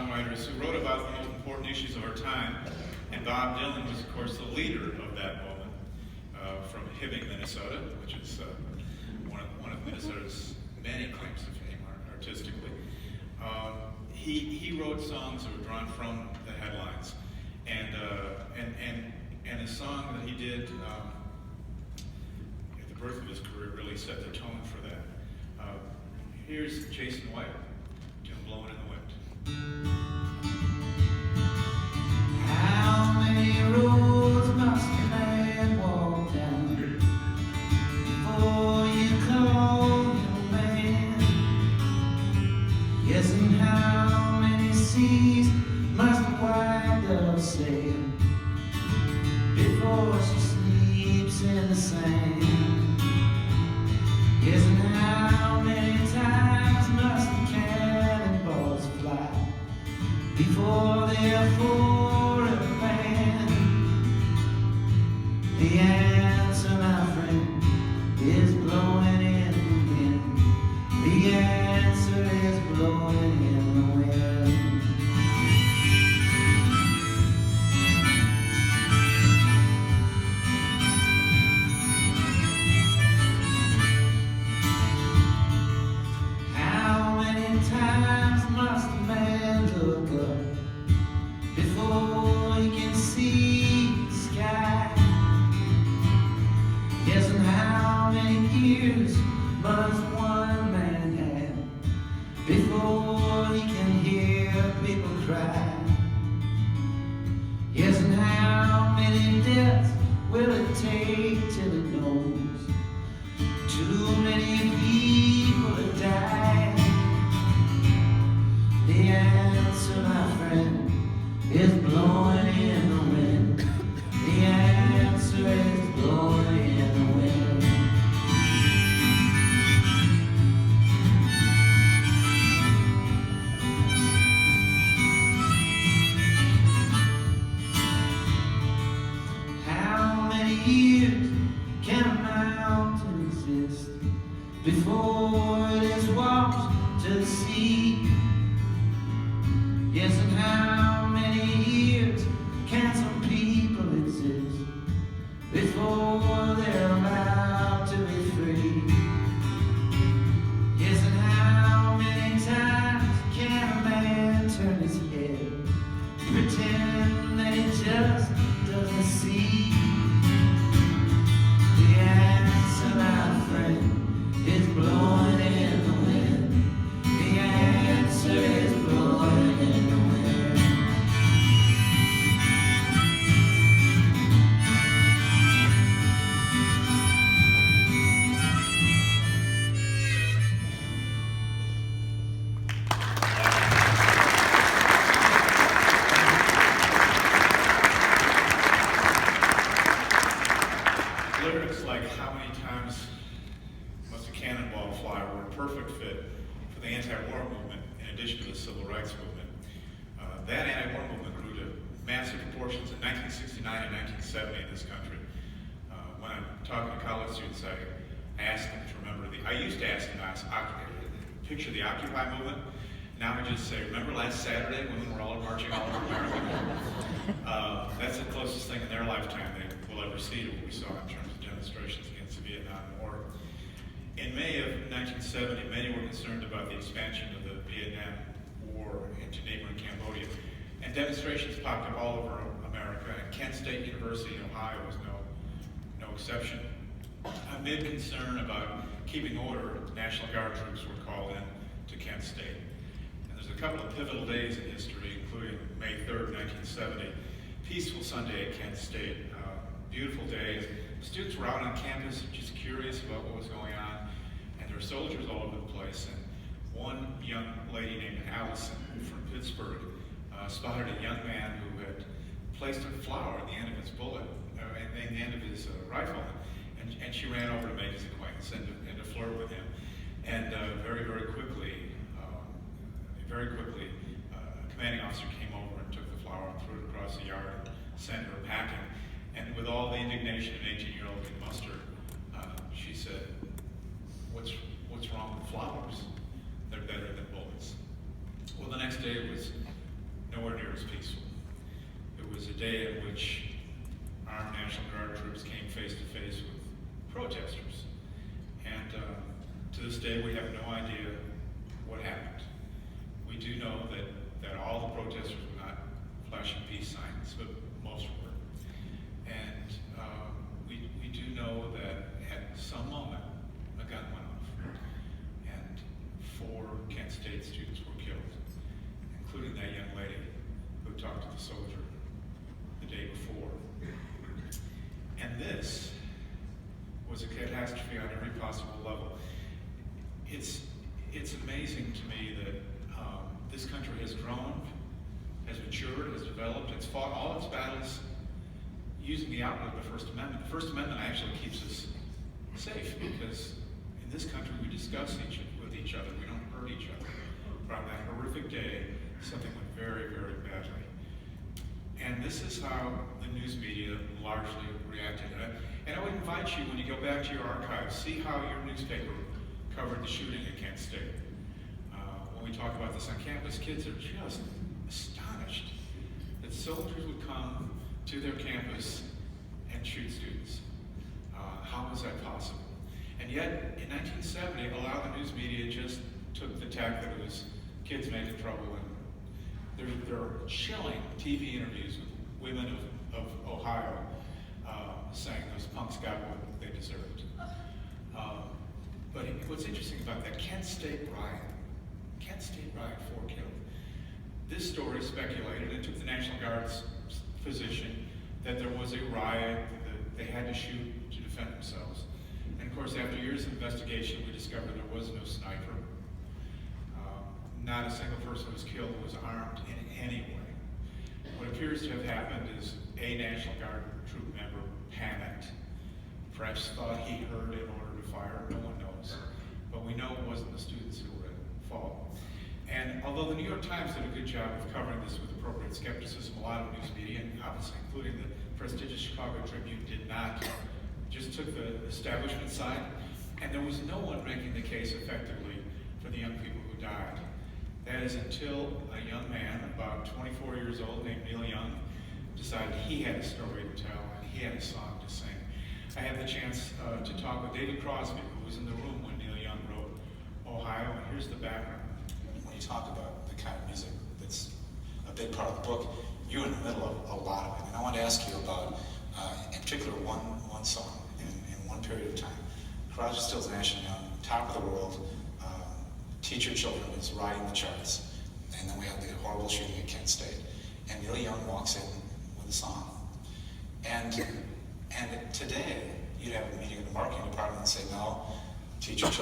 songwriters who wrote about the most important issues of our time, and Bob Dylan was, of course, the leader of that moment, from Hibbing, Minnesota, which is one of Minnesota's many claims to fame artistically. He wrote songs that were drawn from the headlines, and a song that he did at the birth of his career really set the tone for that. Here's Jason White doing "Blowing in the Wind." How many roads must a man walk down before you call him man? Yes, and how many seas must a white dove sail before she sleeps in the sand? Yes, and how many times must the cannonballs fly before they're forever banned? The answer, my friend, is blowing in the wind. The answer is blowing in the wind. How many times must a man look up before he can see the sky? Yes, and how many years must one man have before he can hear people cry? Yes, and how many deaths will it take till it knows too many people have died? The answer, my friend, is blowing in the wind. The answer is blowing in the wind. How many years can a mountain exist before it is washed to the sea? Yes, and how many years can some people exist before they're allowed to be free? Yes, and how many times can a man turn his head, pretend that he just doesn't see? The answer, my friend, is blowing in the wind. The answer is blowing in the wind. Lyrics like "How many times must a cannonball fly" were a perfect fit for the anti-war movement in addition to the civil rights movement. That anti-war movement grew to massive proportions in 1969 and 1970 in this country. When I'm talking to college students, I ask them to remember I used to ask them to picture the Occupy movement. Now I just say, remember last Saturday when we were all marching all over America? That's the closest thing in their lifetime they will ever see to what we saw in terms of demonstrations against the Vietnam War. In May of 1970, many were concerned about the expansion of the Vietnam War into neighboring Cambodia, and demonstrations popped up all over America, and Kent State University in Ohio was no exception. Amid concern about keeping order, National Guard troops were called in to Kent State. And there's a couple of pivotal days in history, including May 3rd, 1970, peaceful Sunday at Kent State. Beautiful day. Students were out on campus just curious about what was going on, and there were soldiers all over the place. And one young lady named Allison from Pittsburgh spotted a young man who had placed a flower at the end of his bullet, at the end of his rifle, and she ran over to make his acquaintance and to flirt with him. And very quickly, a commanding officer came over and took the flower and threw it across the yard and sent her packing. And with all the indignation an 18-year-old could muster, she said, what's wrong with flowers? They're better than bullets. Well, the next day was nowhere near as peaceful. It was a day in which armed National Guard troops came face to face with protesters. And to this day, we have no idea what happened. We do know that all the protesters were not flashing peace signs, but most were. And we do know that at some moment, a gun went off. And 4 Kent State students were killed, including that young lady who talked to the soldier the day before. And this was a catastrophe on every possible level. It's amazing to me that this country has grown, has matured, has developed. It's fought all its battles using the outlet of the First Amendment. The First Amendment actually keeps us safe because in this country we discuss with each other. We don't hurt each other. But on that horrific day, something went very, very badly. And this is how the news media largely reacted. And I would invite you, when you go back to your archives, see how your newspaper covered the shooting at Kent State. When we talk about this on campus, kids are just astonished that soldiers would come to their campus and shoot students. How was that possible? And yet, in 1970, a lot of the news media just took the tack that it was kids making trouble. And there are chilling TV interviews with women of Ohio saying those punks got what they deserved. But what's interesting about that Kent State riot, 4 killed. This story speculated and took the National Guard's position that there was a riot, that they had to shoot to defend themselves. And of course, after years of investigation, we discovered there was no sniper. Not a single person was killed who was armed in any way. What appears to have happened is a National Guard troop member panicked, perhaps thought he heard an order to fire, no one knows. But we know it wasn't the students who were at fault. And although the New York Times did a good job of covering this with appropriate skepticism, a lot of news media, and obviously including the prestigious Chicago Tribune, did not, just took the establishment side, and there was no one making the case effectively for the young people who died. That is until a young man, about 24 years old, named Neil Young, decided he had a story to tell and he had a song to sing. I had the chance to talk with David Crosby, who was in the room when Neil Young wrote Ohio, and here's the background. When you talk about the kind of music that's a big part of the book, you're in the middle of a lot of it. And I want to ask you about, in particular, one song in one period of time. Crosby, Stills, Nash & Young, top of the world, Teach Your Children was riding the charts. And then we had the horrible shooting at Kent State. And Neil Young walks in with a song. And today, you'd have a meeting in the marketing department and say, no, Teach Your Children.